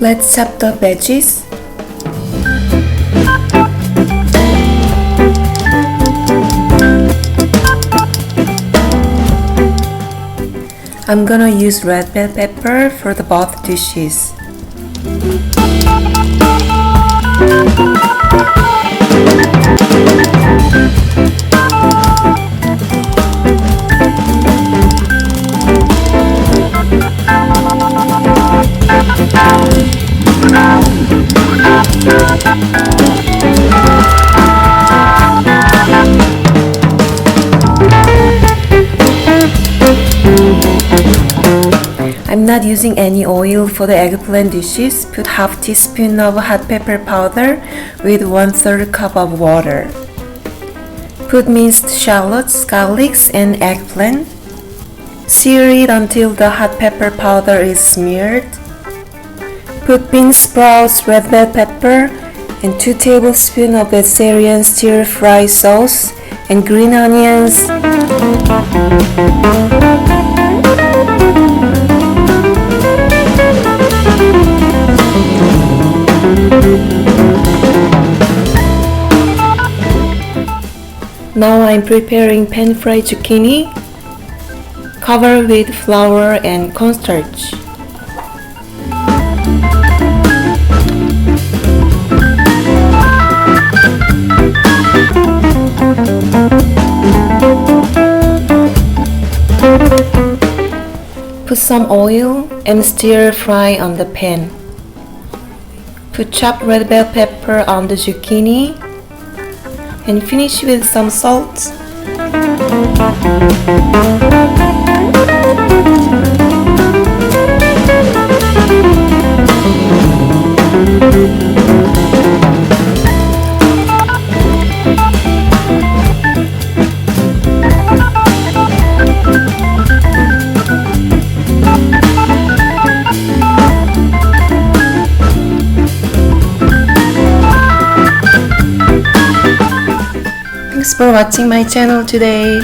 Let's chop the veggies. I'm gonna use red bell pepper for the both dishes. I'm not using any oil for the eggplant dishes. Put half teaspoon of hot pepper powder with 1/3 cup of water. Put minced shallots, garlics, and eggplant. Sear it until the hot pepper powder is smeared. Put bean sprouts, red bell pepper, and 2 tablespoons of vegetarian stir-fry sauce and green onions. Now I'm preparing pan-fried zucchini. Cover with flour and cornstarch. Put some oil and stir fry on the pan. Put chopped red bell pepper on the zucchini and finish with some salt. Thanks for watching my channel today.